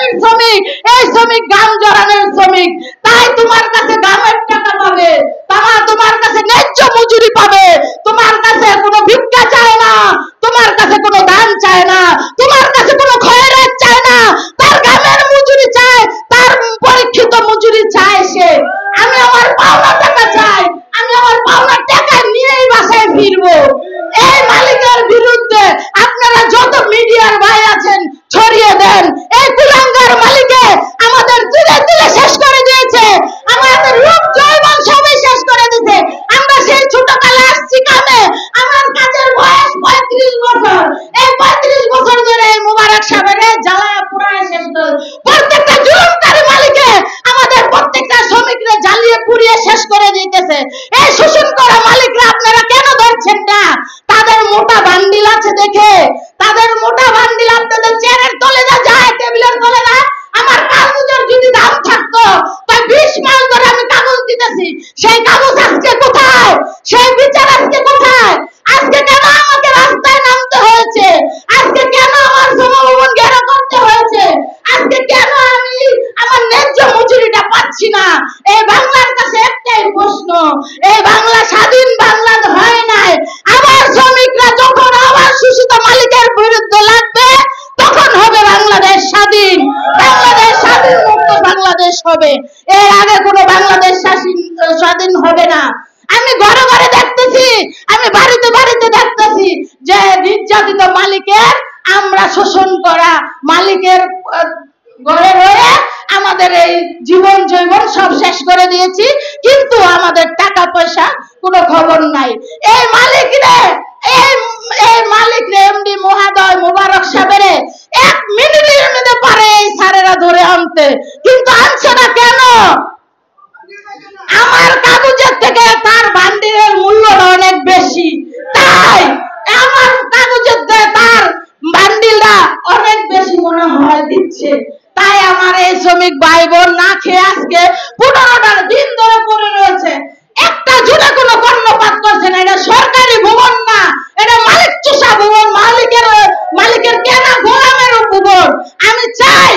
শ্রেণীর শ্রমিক, এই শ্রমিক গাম জড়ানোর শ্রমিক। তাই তোমার কাছে গামের টাকা পাবে, তোমার কাছে ন্যায্য মজুরি পাবে, তোমার কাছে কোনো ভিক্ষা চায় না, তোমার কাছে কোনো দান চায় না, তোমার কাছে কোনো খয়রাত চায় না, তার গামের মজুরি চায়, তার পরীক্ষিত মজুরি চায় সে। আমি আমার পাওনা টাকা চাই, আমি আমার পাওনা টাকা নিয়েই বাসায় ফিরবো। এই মালিকের বিরুদ্ধে আপনারা যত মিডিয়ার ভাই আছেন ছড়িয়ে দেন। এই কুলাঙ্গার মালিকে আমাদের তুলে তুলে শেষ করে দিয়েছে, আমাদের রূপ জৈবন সবই শেষ করে দিয়েছে। আমরা সেই ছোটকালে আসছি কামে, আমার কাজের বয়স 35 বছর। এই 35 বছর ধরে এই মুবারক সাহেবের জ্বালায় পুরায় শেষ করে প্রত্যেকটা জুলুমকারী মালিকে আমাদের প্রত্যেকটা শ্রমিকরা জ্বালিয়ে পুড়িয়ে শেষ করে দিতেছে। এই শোষণ করা মালিকরা আপনারা কেন ধরছেন না? তাদের মোটা বান্ডিল আছে দেখে, তাদের মোটা বান্ডিল আপনাদের চেয়ারের তলে যায়, টেবিলের তলে না। আমার কাগজের যদি দাম থাকতো তাই 20 মাস ধরে আমি কাগজ দিতেছি, সেই কাগজ আজকে কোথায়? সেই বিচার আজকে কোথায়? আজকে কেন আমাকে রাস্তায় নামতে হয়েছে? আজকে কেন আমার জনভবন ঘেরা করতে হয়েছে? আজকে কেন আমি আমার ন্যায্য মজুরিটা পাচ্ছি না? এই বাংলার কাছে একটাই প্রশ্ন, এই বাংলা স্বাধীন বাংলা হয় নাই। আবার শ্রমিকরা যখন আবার শোষিত মালিকের বিরুদ্ধে লাগবে তখন হবে বাংলাদেশ স্বাধীন, বাংলাদেশ স্বাধীন মুক্ত বাংলাদেশ হবে। এর আগে কোনো বাংলাদেশ স্বাধীন হবে না। আমি ঘরে ঘরে দেখতেছি, আমি বাড়িতে বাড়িতে দেখতেছি যে নির্যাতিত মালিকের আমরা শোষণ করা মালিকের ঘরে রয়ে আমাদের এই জীবন জৈবন সব শেষ করে দিয়েছি, কিন্তু আমাদের টাকা পয়সা কোনো খবর নাই। এই মালিকরে এমডি মহোদয় মোবারক সাহেবের 1 মিনিটের মধ্যে পারে এই সারেরা ধরে আনতে, কিন্তু আনছে না কেন? আমার কাগজের থেকে তার বান্ডিলের মূল্যটা অনেক বেশি, তাই আমার কাগজের তার বান্ডিলটা অনেক বেশি মনে হয় দিচ্ছে। তাই আমার এই শ্রমিক ভাই বোন না খেয়ে আজকে 15টা দিন ধরে পড়ে রয়েছে, একটা জুড়ে কোনো কর্ণপাত করছে না। এটা সরকারি ভবন না, এটা মালিক চোষা ভবন, মালিকের কেনা গোলামের ভবন। আমি চাই